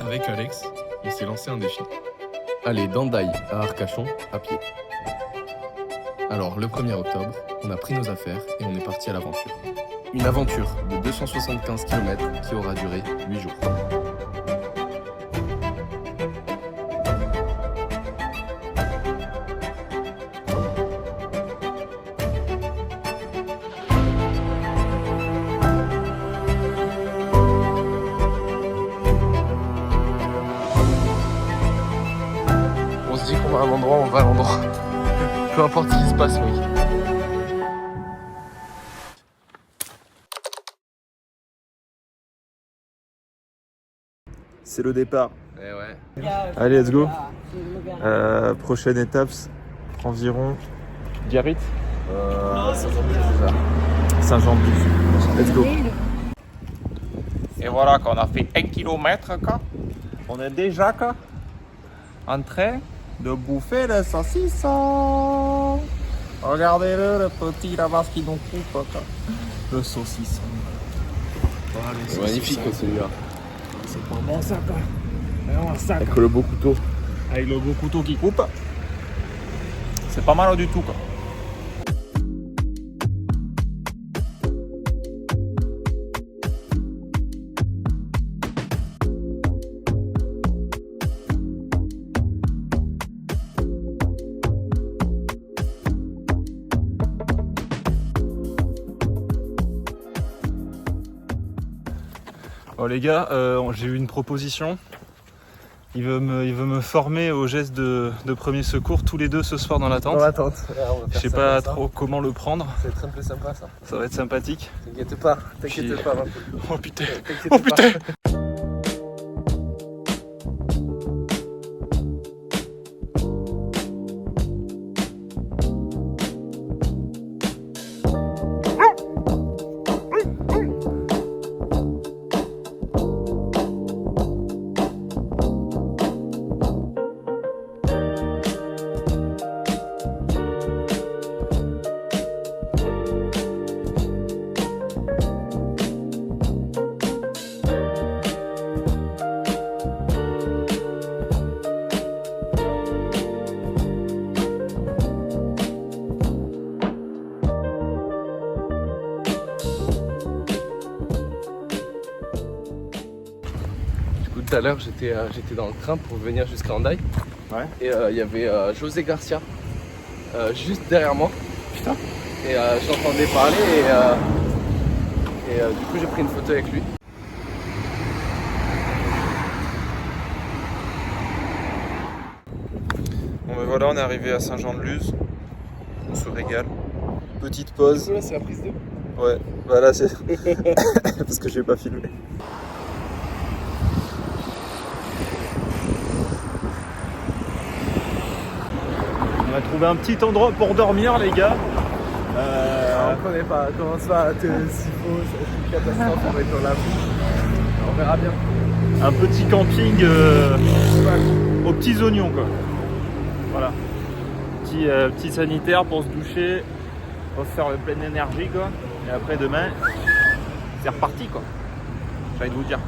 Avec Alex, on s'est lancé un défi. Aller d'Andaï à Arcachon à pied. Alors le 1er octobre, on a pris nos affaires et on est parti à l'aventure. Une aventure de 275 km qui aura duré 8 jours. On se dit qu'on va à un endroit, on va à l'endroit. Peu importe ce qui se passe, mec. C'est le départ. Eh ouais. Allez, let's go. Prochaine étape, environ Biarritz Saint-Jean-de-Luz. Let's go. Et voilà qu'on a fait 1 kilomètre, quoi. On est déjà quoi, en train de bouffer le saucisson. Regardez-le, le petit là-bas qui nous coupe, quoi. Le saucisson. Voilà, C'est magnifique celui-là. C'est pas bon ça, quoi. Vraiment ça, Avec le beau couteau. avec le beau couteau qui coupe. C'est pas mal du tout, quoi. Bon les gars, j'ai eu une proposition. Il veut me former aux gestes de premier secours tous les deux ce soir dans la tente. Dans l'attente. Je sais pas trop comment le prendre. Ça va être un peu sympa ça. Ça va être sympathique. T'inquiète pas, Puis- Marco. Oh putain. T'inquiète Oh pas. putain. Tout à l'heure, j'étais dans le train pour venir jusqu'à Hendaye. Ouais. Et il y avait José Garcia juste derrière moi. Putain. Et j'entendais parler et du coup j'ai pris une photo avec lui. Bon ben voilà, on est arrivé à Saint-Jean-de-Luz. On se régale. Petite pause. Là c'est la prise de. Ouais, voilà c'est. Parce que j'ai pas filmé. On a trouvé un petit endroit pour dormir les gars. On connaît pas, comment ça va, s'il faut, c'est une catastrophe, on va être dans la boue. On verra bien. Un petit camping aux petits oignons quoi. Voilà. Petit sanitaire pour se doucher, pour se faire le pleine énergie quoi. Et après demain, c'est reparti quoi. J'ai envie de vous dire.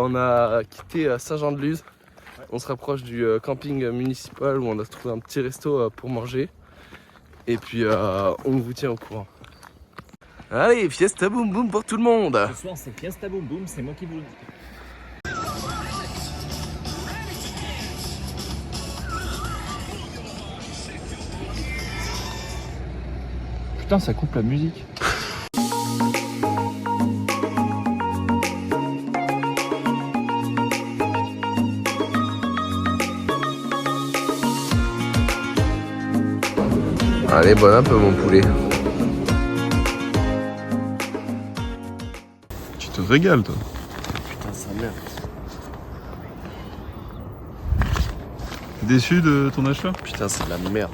On a quitté Saint-Jean-de-Luz. On se rapproche du camping municipal où on a trouvé un petit resto pour manger. Et puis on vous tient au courant. Allez, fiesta boum boum pour tout le monde. Ce soir, c'est Fiesta Boom Boom, c'est moi qui vous le dis. Putain, ça coupe la musique. Allez, bon app mon poulet. Tu te régales, toi. Putain, sa mère. Déçu de ton achat? Putain, c'est de la merde.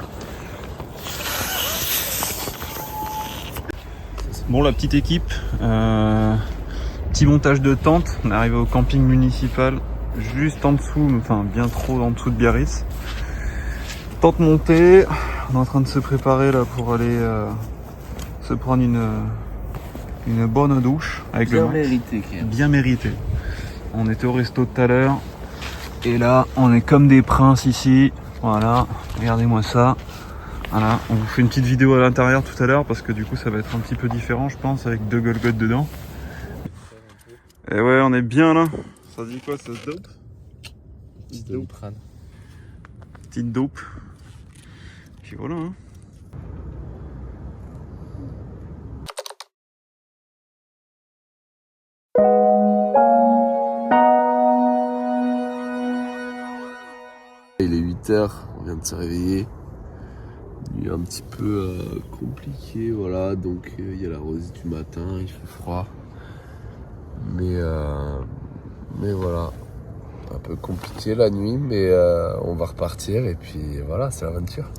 Bon, la petite équipe, petit montage de tente. On est arrivé au camping municipal, juste en dessous, enfin bien trop en dessous de Biarritz. Tente montée, on est en train de se préparer là pour aller se prendre une bonne douche avec le Bien Max. mérité, quand même. Bien mérité. On était au resto tout à l'heure et là on est comme des princes ici. Voilà, regardez-moi ça. Voilà, on vous fait une petite vidéo à l'intérieur tout à l'heure parce que du coup ça va être un petit peu différent je pense avec 2 Golgoth dedans. Et ouais, on est bien là. Ça dit quoi, ça se dope? Petite dope. Petite dope. Puis voilà hein. Il est 8h, on vient de se réveiller. Nuit un petit peu compliqué, voilà, donc il y a la rosée du matin, il fait froid. Mais voilà, un peu compliqué la nuit, mais on va repartir et puis voilà, c'est l'aventure.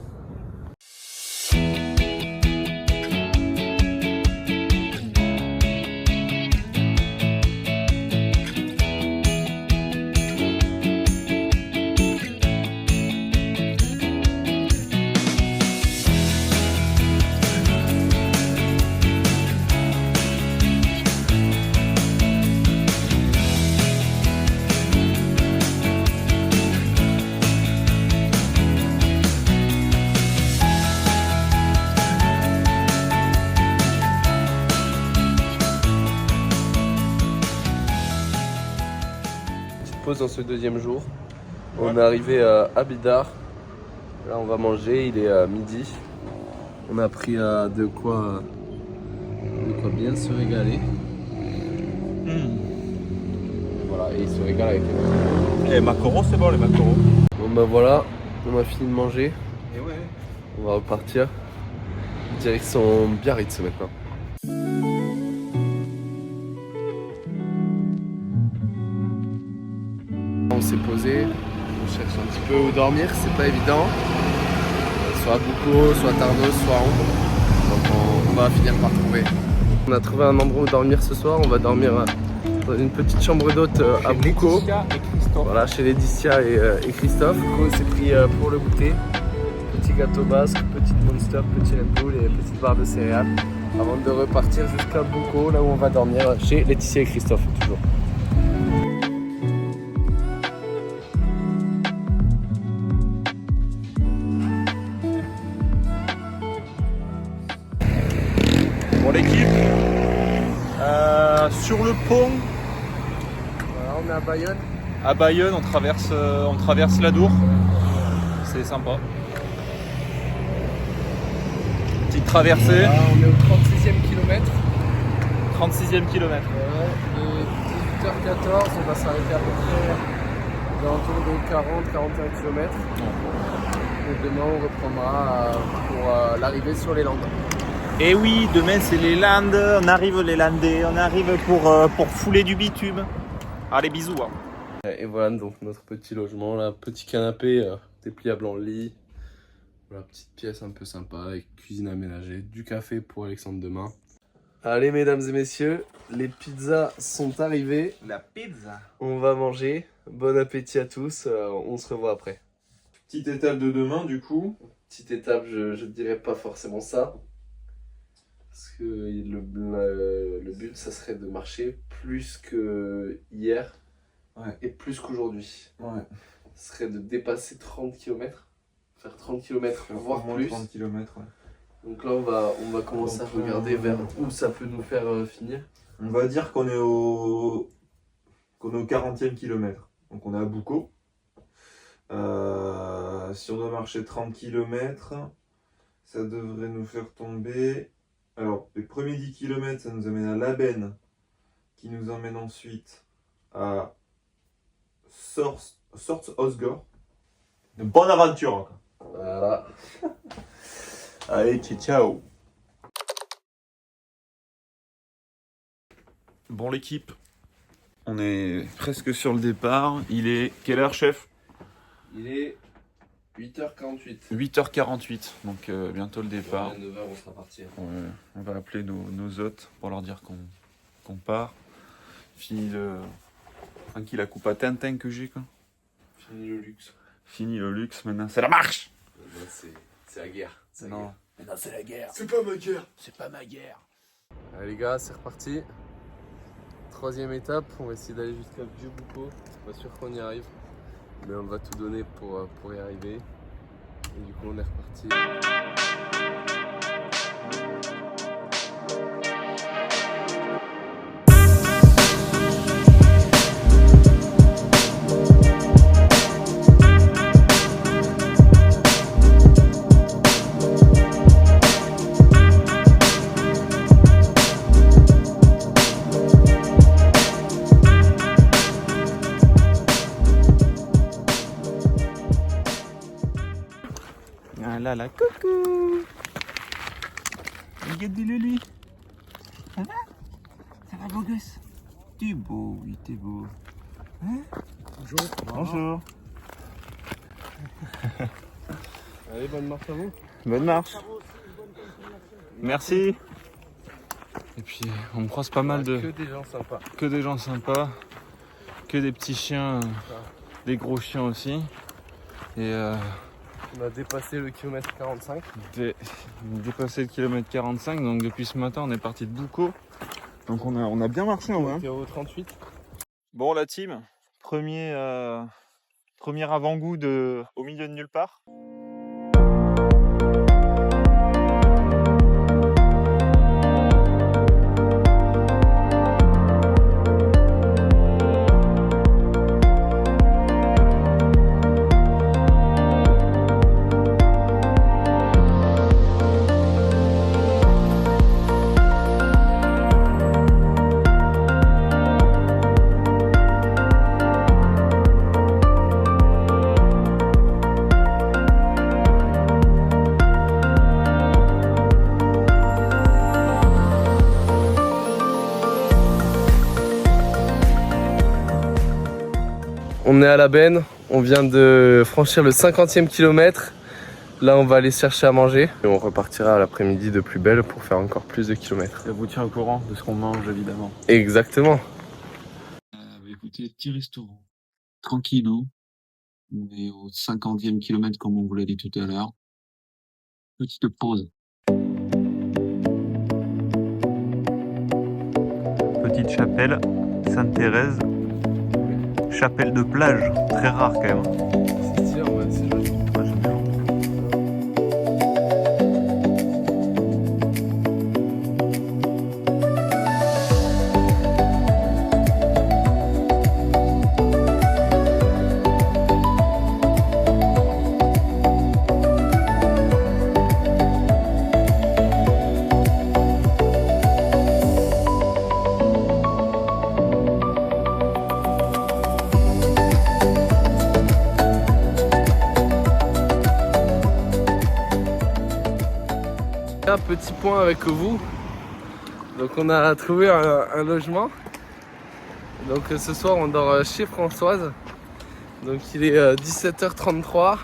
Dans ce deuxième jour, on est arrivé à Abidar. Là on va manger, il est à midi. On a pris de quoi bien se régaler. Voilà, et il se régale avec Les macarons, c'est bon les macarons. Bon ben voilà, on a fini de manger. Et ouais. On va repartir direction Biarritz maintenant. On s'est posé, on cherche un petit peu où dormir, c'est pas évident. Soit Boucau, soit Tarnos, soit Ombre. Donc on va finir par trouver. On a trouvé un endroit où dormir ce soir, on va dormir dans une petite chambre d'hôte à Boucau. Voilà, chez Laetitia et Christophe. On s'est pris pour le goûter. Petit gâteau basque, petite monster, petit Red Bull et petite barre de céréales. Avant de repartir jusqu'à Boucau, là où on va dormir chez Laetitia et Christophe toujours. Bon l'équipe, sur le pont Voilà, on est à Bayonne. à Bayonne, on traverse l'Adour. C'est sympa. Petite traversée. Voilà, on est au 36e kilomètre. 36e kilomètre. De 18h14, on va s'arrêter à peu près aux alentours de 40-41 km. Et demain on reprendra pour l'arrivée sur les Landes. Et oui, demain c'est les Landes, on arrive les Landais, on arrive pour fouler du bitume. Allez, bisous. Hein. Et voilà donc notre petit logement, là, petit canapé dépliable en lit. Voilà, petite pièce un peu sympa avec cuisine aménagée, du café pour Alexandre demain. Allez mesdames et messieurs, les pizzas sont arrivées. La pizza. On va manger. Bon appétit à tous, on se revoit après. Petite étape de demain du coup. Petite étape, je dirais pas forcément ça. Parce que le but, ça serait de marcher plus que hier et plus qu'aujourd'hui. Ouais. Ce serait de dépasser 30 km, faire 30 km, voire plus. 30 km, ouais. Donc là, on va commencer à regarder vers où ça peut nous faire finir. On va dire qu'on est au 40e kilomètre. Donc on est à Boucau. Si on doit marcher 30 km, ça devrait nous faire tomber. Alors, les premiers 10 km, ça nous amène à Labenne, qui nous emmène ensuite à Sorts-Osgore. Une bonne aventure. Voilà. Allez, ciao. Bon l'équipe, on est presque sur le départ. Il est quelle heure chef? Il est 8h48. 8h48, donc bientôt le départ. À 9h on sera parti. On va appeler nos hôtes pour leur dire qu'on part. Fini la coupe à Tintin que j'ai quoi. Fini le luxe. Fini le luxe, maintenant c'est la marche. C'est la guerre. Non. Maintenant c'est la guerre. C'est pas ma guerre. C'est pas ma guerre. Allez les gars, c'est reparti. 3e étape, on va essayer d'aller jusqu'à Vieux-Boucau. Pas sûr qu'on y arrive, mais on va tout donner pour y arriver. Et du coup on est reparti. Ah là là, coucou. Regarde lui. Ça va? Ça va beau gosse? T'es beau, oui t'es beau. Hein? Bonjour. Bonjour. Allez, bonne marche à vous. Bonne marche. Merci. Et puis on croise pas mal de... Que des gens sympas. Que des gens sympas. Que des petits chiens. Des gros chiens aussi. Et on a dépassé le kilomètre 45. Dépassé le kilomètre 45, donc depuis ce matin on est parti de Boucau. Donc on a bien marché en vrai. 0,38. Bon la team, premier avant-goût au milieu de nulle part. On est à la Benne, on vient de franchir le 50e kilomètre. Là on va aller chercher à manger. Et on repartira à l'après-midi de plus belle pour faire encore plus de kilomètres. Ça vous tient au courant de ce qu'on mange évidemment. Exactement. Écoutez, petit restaurant. Tranquillo. On est au 50e kilomètre comme on vous l'a dit tout à l'heure. Petite pause. Petite chapelle, Sainte-Thérèse. Chapelle de plage, très rare quand même. C'est stylé, ouais, c'est joli. Moi, j'aime bien. Un petit point avec vous. Donc on a trouvé un logement. Donc ce soir on dort chez Françoise. Donc il est 17h33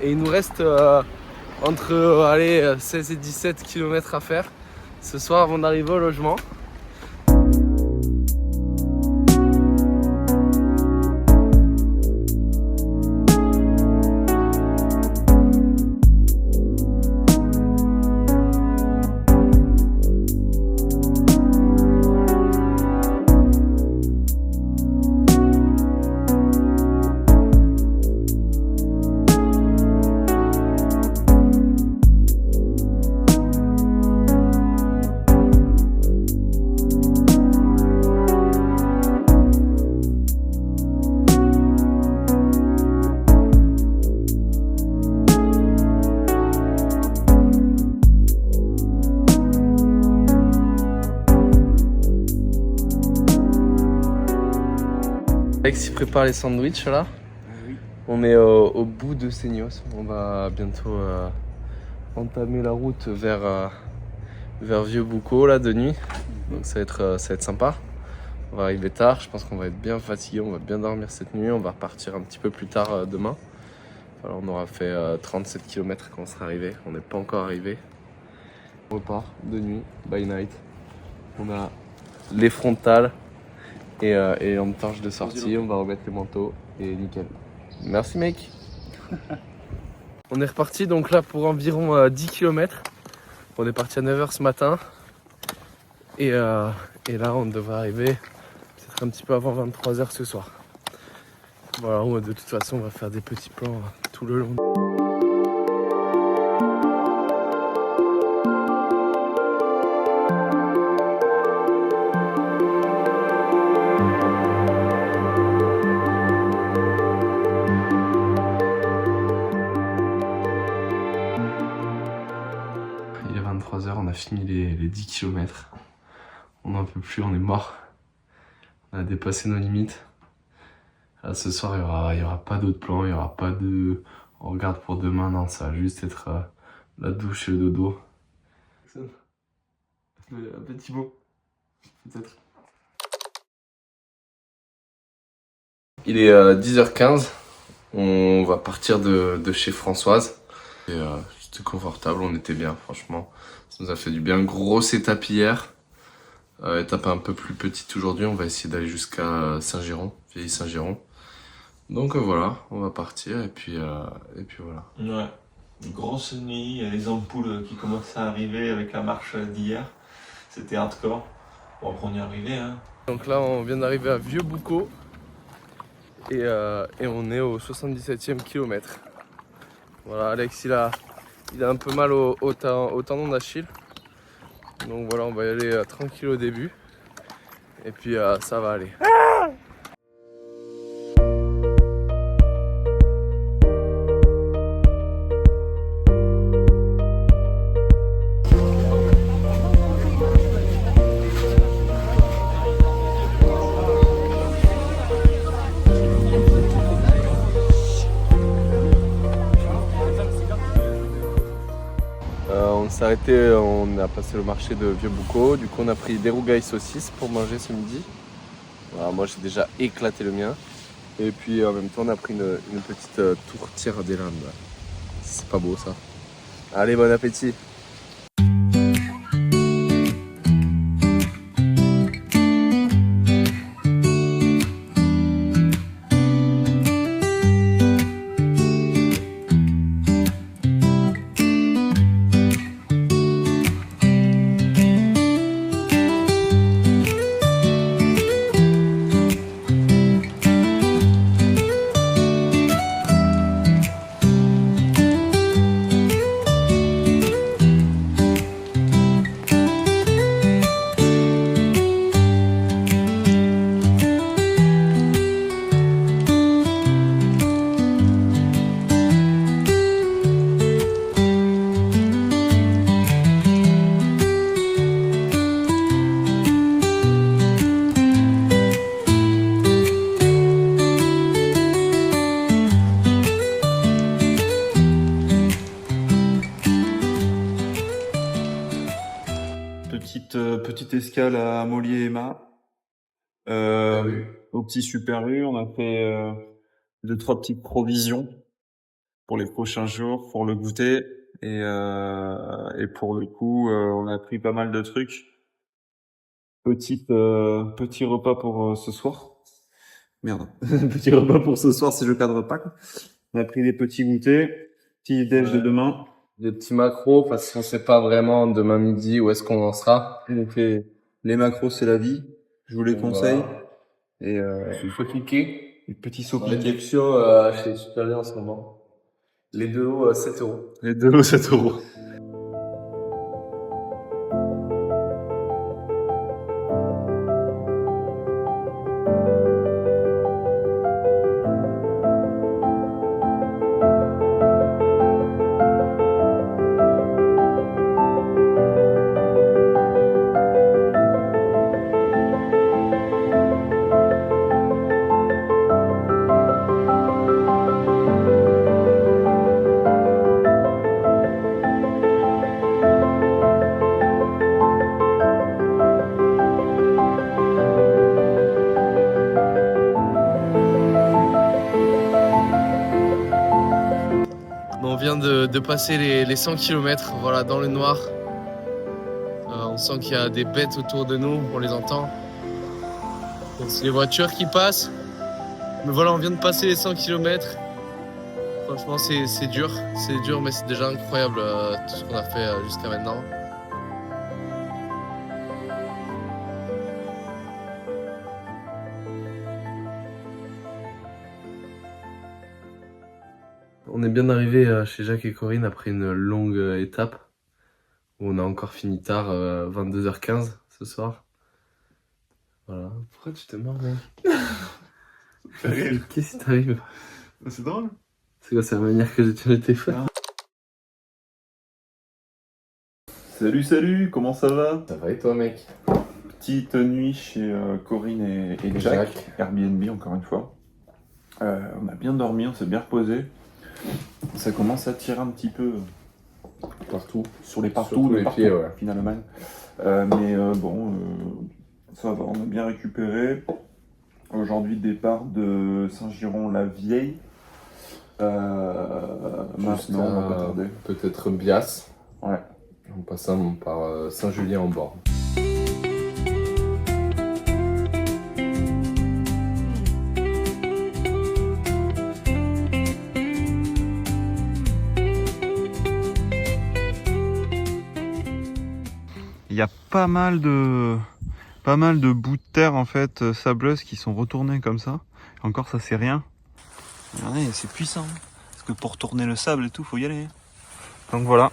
et il nous reste entre 16 et 17 km à faire ce soir avant d'arriver au logement. Alex il prépare les sandwichs là. Oui. On est au bout de Seignos. On va bientôt entamer la route vers Vieux-Boucau là de nuit. Donc ça va être sympa. On va arriver tard, je pense qu'on va être bien fatigué, on va bien dormir cette nuit, on va repartir un petit peu plus tard demain. Alors on aura fait 37 km quand on sera arrivé, on n'est pas encore arrivé. On repart de nuit, by night. On a les frontales et une torche de sortie, on va remettre les manteaux et nickel. Merci mec. On est reparti donc là pour environ 10 km. On est parti à 9h ce matin et là on devrait arriver peut-être un petit peu avant 23h ce soir. Voilà, de toute façon on va faire des petits plans tout le long. Il est 23h, on a fini les 10 km. On n'en peut plus, on est mort. On a dépassé nos limites. Là, ce soir, il y aura pas d'autres plans, il n'y aura pas de... On regarde pour demain, non, ça va juste être la douche et le dodo. Un petit mot, peut-être. Il est 10h15, on va partir de chez Françoise. Et c'était confortable, on était bien, franchement. Ça nous a fait du bien. Grosse étape hier. Étape un peu plus petite aujourd'hui, on va essayer d'aller jusqu'à Saint-Giron, Vieille Saint-Giron. Donc voilà, on va partir et puis voilà. Ouais, une grosse nuit, il y a les ampoules qui commencent à arriver avec la marche d'hier. C'était hardcore. Bon, après on y est arrivé, hein. Donc là, on vient d'arriver à Vieux-Boucau et on est au 77e kilomètre. Voilà, Alex il a un peu mal au tendon d'Achille. Donc voilà, on va y aller tranquille au début. Et puis ça va aller. On s'est arrêté, on a passé le marché de Vieux-Boucau. Du coup, on a pris des rougails saucisses pour manger ce midi. Voilà, moi, j'ai déjà éclaté le mien. Et puis, en même temps, on a pris une petite tourtière des Landes. C'est pas beau, ça. Allez, bon appétit. Petite escale à Molier-Aima. Au petit Super U, on a fait 2-3 petites provisions pour les prochains jours, pour le goûter. Et pour le coup, on a pris pas mal de trucs. Petit repas pour ce soir. Merde. Petit repas pour ce soir si je cadre pas, quoi. On a pris des petits goûters, petit déj de demain. Des petits macros parce qu'on sait pas vraiment demain midi où est-ce qu'on en sera. Donc les macros, c'est la vie. Je vous les conseille. Et il faut cliquer. les petits sauts Réduction chez Super en ce moment. Les deux hauts 7 euros. Les 2 lots 7 euros. On vient de passer les 100 km, voilà, dans le noir. On sent qu'il y a des bêtes autour de nous, on les entend. C'est les voitures qui passent. Mais voilà, on vient de passer les 100 km. Franchement, c'est dur, mais c'est déjà incroyable tout ce qu'on a fait jusqu'à maintenant. On est bien arrivé chez Jacques et Corinne après une longue étape où on a encore fini tard, 22h15 ce soir. Voilà. Pourquoi tu te mords, mec? Qu'est-ce qui t'arrive? C'est drôle. C'est quoi, c'est la manière que je tiens le téléphone? Salut, comment ça va? Ça va et toi, mec? Petite nuit chez Corinne et Jack. Airbnb encore une fois. On a bien dormi, on s'est bien reposé. Ça commence à tirer un petit peu Partout. sur les partout, Surtout de les partout, pieds, ouais. finalement. Bon, ça va, on a bien récupéré. Aujourd'hui, départ de Saint-Giron-la-Vieille. Maintenant, on va pas tarder. Peut-être Bias. Ouais. En passant par Saint-Julien-en-Born. Il y a pas mal de bouts de terre en fait sableuses qui sont retournés comme ça. Encore ça c'est rien. Regardez, c'est puissant. Parce que pour tourner le sable et tout, faut y aller. Donc voilà.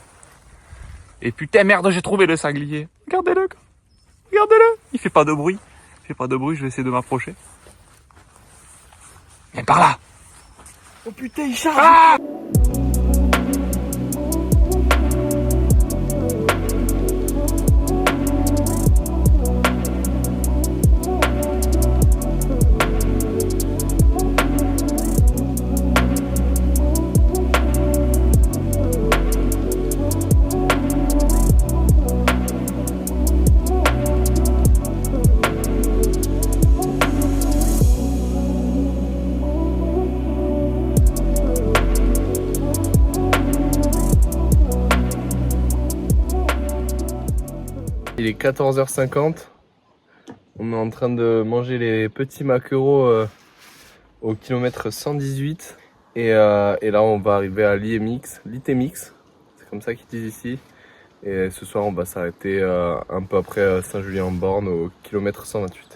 Et putain merde, j'ai trouvé le sanglier. Regardez-le. Regardez-le. Il fait pas de bruit. Je vais essayer de m'approcher. Viens par là. Oh putain, il charge. Ah! Il est 14h50. On est en train de manger les petits maquereaux au kilomètre 118. Et là, on va arriver à l'ITMX. C'est comme ça qu'ils disent ici. Et ce soir, on va s'arrêter un peu après Saint-Julien-en-Born au kilomètre 128.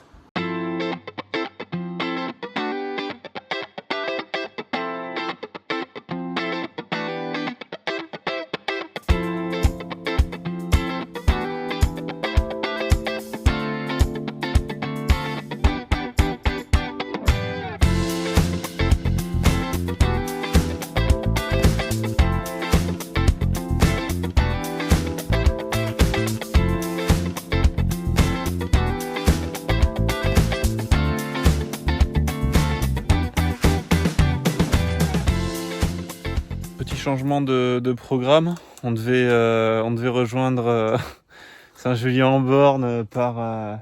Changement de programme. On devait rejoindre Saint-Julien-en-Born par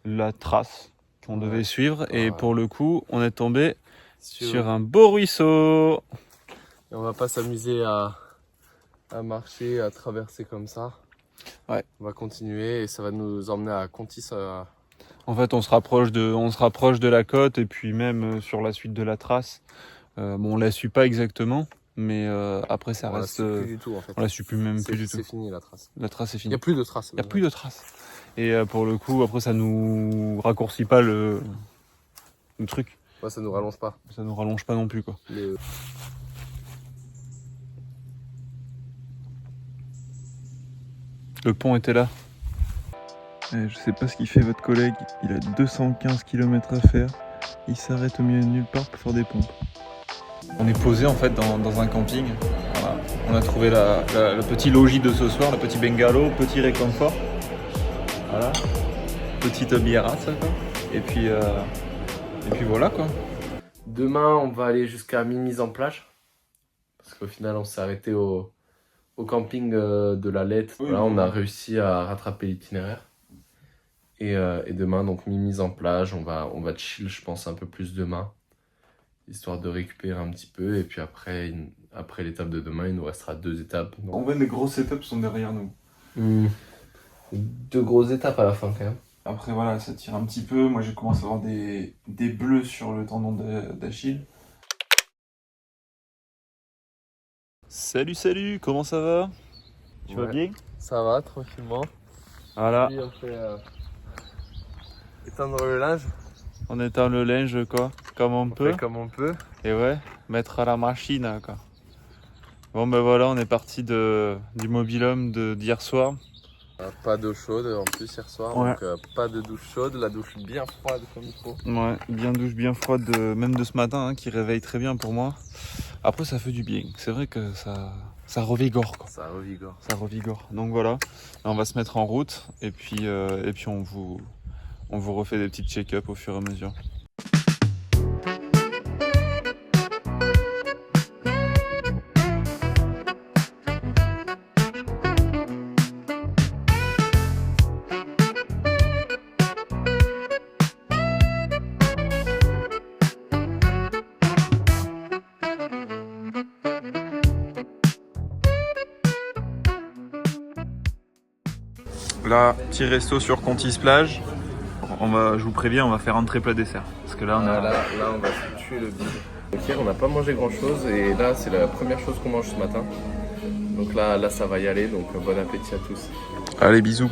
la trace qu'on devait suivre. Et pour le coup, on est tombé sur un beau ruisseau. Et on va pas s'amuser à marcher, à traverser comme ça. Ouais. On va continuer et ça va nous emmener à Contis. En fait, on se rapproche de la côte et puis même sur la suite de la trace. On la suit pas exactement. Mais après ça reste. On la suit plus du tout en fait. On la suit plus du tout. C'est fini la trace. La trace est finie. Il n'y a plus de traces. Il n'y a plus de traces. Et pour le coup, après ça nous raccourcit pas le truc. Ouais, ça nous rallonge pas. Ça nous rallonge pas non plus quoi. Le pont était là. Je sais pas ce qu'il fait votre collègue, il a 215 km à faire, il s'arrête au milieu de nulle part pour faire des pompes. On est posé en fait dans un camping. Voilà. On a trouvé le petit logis de ce soir, le petit bungalow, petit réconfort. Voilà. Petite biarasse quoi. Et puis voilà quoi. Demain, on va aller jusqu'à Mimi's en plage. Parce qu'au final, on s'est arrêté au camping de la Lette. Oui, voilà, oui. on a réussi à rattraper l'itinéraire. Et demain, donc Mimi's en plage. On va chill, je pense, un peu plus demain. Histoire de récupérer un petit peu. Et puis après, après l'étape de demain, il nous restera 2 étapes. En vrai, les grosses étapes sont derrière nous. 2 grosses étapes à la fin quand même. Après, voilà, ça tire un petit peu. Moi, j'ai commencé à avoir des bleus sur le tendon d'Achille. Salut, comment ça va? Tu vas Ouais. bien? Ça va, tranquillement. Voilà, Puis on fait étendre le linge, on étend le linge quoi, comme on peut. fait comme on peut. Et ouais, mettre à la machine quoi. Bon ben voilà, on est parti du mobil-home d'hier soir. Pas d'eau chaude en plus hier soir, Ouais. donc pas de douche chaude, la douche bien froide comme il faut. Ouais, bien douche, bien froide, même de ce matin, hein, qui réveille très bien pour moi. Après ça fait du bien, c'est vrai que ça revigore quoi. Ça revigore. Ça revigore. Donc voilà, là, on va se mettre en route et puis on vous refait des petites check-up au fur et à mesure. Là, petit resto sur Contis Plage. Je vous préviens, on va faire entrée plat dessert. Parce que là, on a... Là, on va se tuer le bide. Donc hier on n'a pas mangé grand chose et là c'est la première chose qu'on mange ce matin. Donc là ça va y aller, donc bon appétit à tous. Allez, bisous.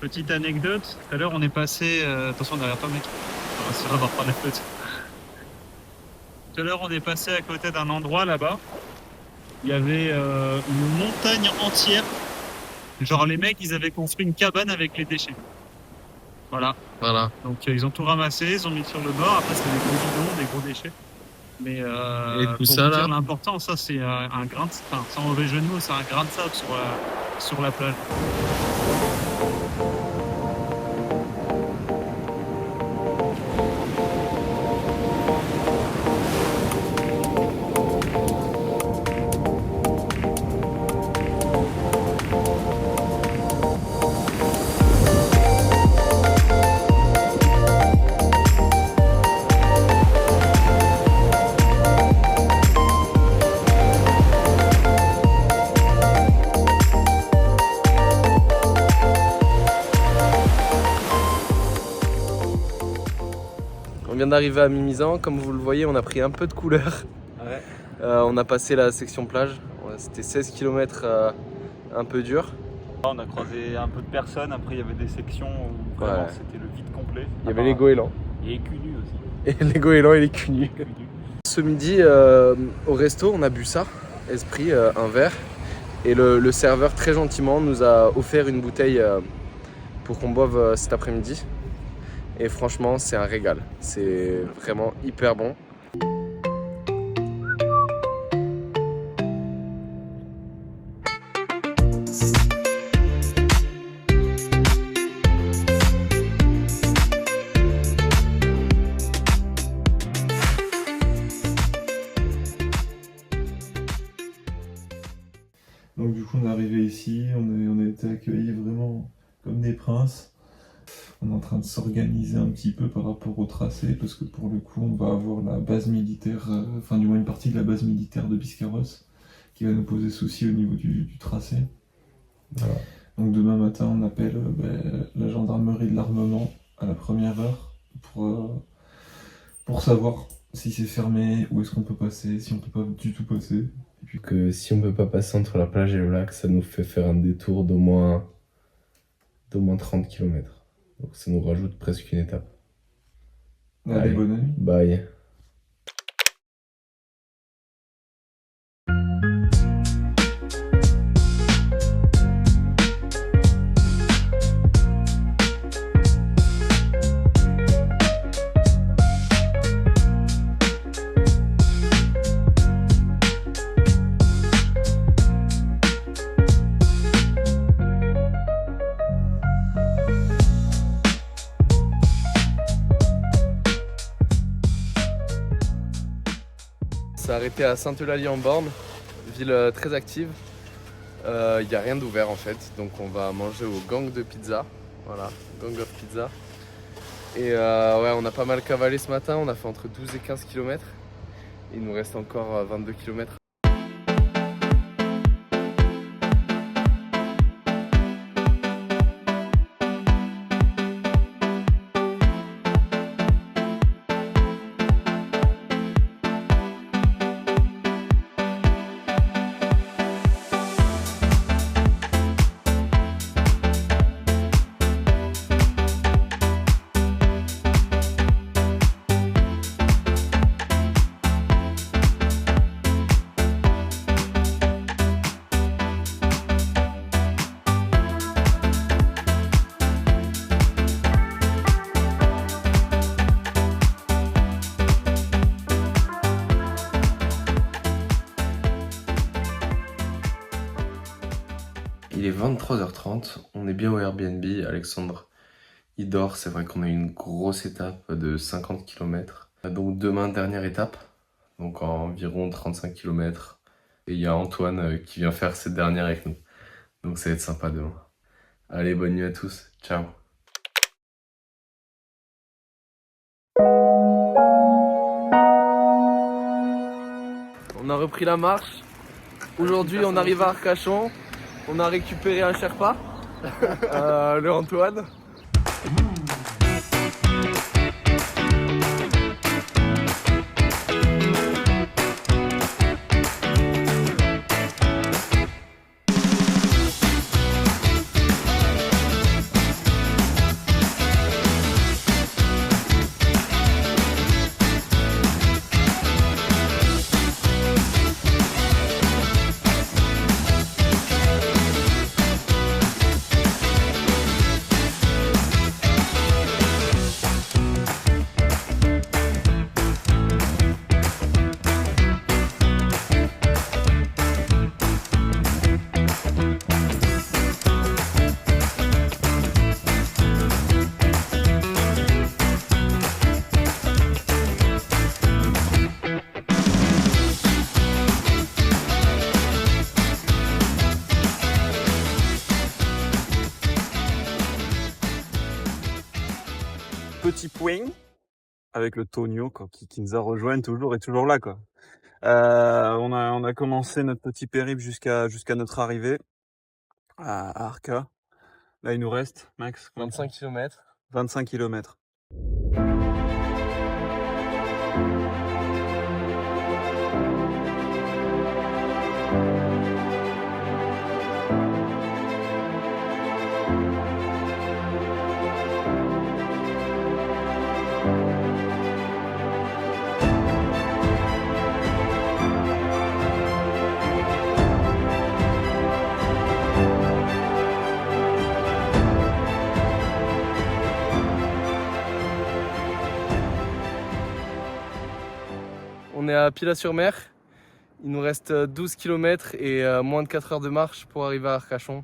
Petite anecdote, tout à l'heure on est passé, attention derrière toi mec, ça va reprendre la faute. Tout à l'heure on est passé à côté d'un endroit là-bas, il y avait une montagne entière, genre les mecs ils avaient construit une cabane avec les déchets. Voilà, donc ils ont tout ramassé, ils ont mis sur le bord, après c'est des gros bidons, des gros déchets. Mais Et tout pour ça, vous là dire l'important, ça c'est un grain de, enfin sans mauvais jeu de mots, c'est un grain de sable sur la plage. On vient d'arriver à Mimizan, comme vous le voyez on a pris un peu de couleur. Ouais. On a passé la section plage, c'était 16 km un peu dur. On a croisé un peu de personnes, après il y avait des sections où vraiment c'était le vide complet. Il y avait les goélands. Et Cunu aussi. Et les goélands et les cunus. Ce midi au resto on a bu ça, Esprit, un verre. Et le serveur très gentiment nous a offert une bouteille pour qu'on boive cet après-midi. Et franchement c'est un régal, c'est vraiment hyper bon. Donc du coup on est arrivé ici, on a été accueillis vraiment comme des princes. On est en train de s'organiser un petit peu par rapport au tracé parce que pour le coup on va avoir la base militaire, enfin du moins une partie de la base militaire de Biscarrosse qui va nous poser souci au niveau du tracé. Voilà. Donc demain matin on appelle la gendarmerie de l'armement à la première heure pour savoir si c'est fermé, où est-ce qu'on peut passer, si on peut pas du tout passer. Et puis Que si on peut pas passer entre la plage et le lac, ça nous fait faire un détour d'au moins 30 km. Donc ça nous rajoute presque une étape. allez, Allez. bonne nuit. Bye. On s'est arrêté à Sainte-Eulalie-en-Born, ville très active. Il n'y a rien d'ouvert en fait, donc on va manger au Gang de Pizza. Voilà, Gang of Pizza. Et ouais, on a pas mal cavalé ce matin, on a fait entre 12 et 15 km. Il nous reste encore 22 km. Il est 23h30, on est bien au Airbnb, Alexandre il dort, c'est vrai qu'on a eu une grosse étape de 50 km. Donc demain, dernière étape, donc environ 35 km. Et il y a Antoine qui vient faire cette dernière avec nous. Donc ça va être sympa demain. Allez, bonne nuit à tous, ciao. On a repris la marche. Aujourd'hui, on arrive à Arcachon. On a récupéré un Sherpa, le Antoine. Petit point avec le Tonio quoi, qui nous a rejoint toujours et toujours là quoi. On a commencé notre petit périple jusqu'à notre arrivée à Arca. Là il nous reste max 25 km. 25 km. On est à Pilat-sur-Mer. Il nous reste 12 km et moins de 4 heures de marche pour arriver à Arcachon.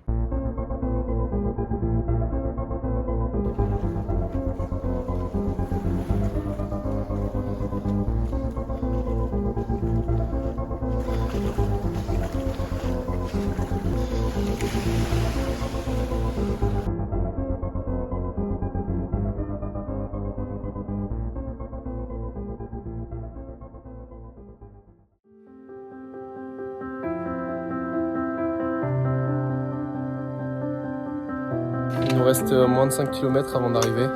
nous reste moins de 5 km avant d'arriver.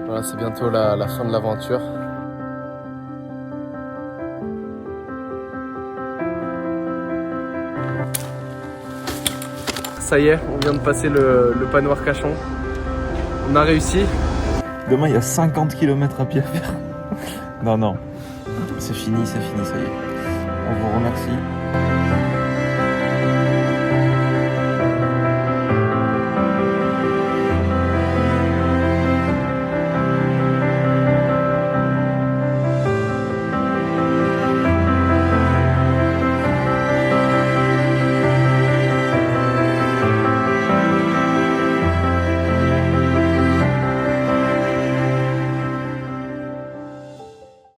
Voilà, c'est bientôt la fin de l'aventure. Ça y est, on vient de passer le panneau Arcachon. On a réussi. Demain, il y a 50 km à pied à faire. Non, c'est fini, ça y est. On vous remercie.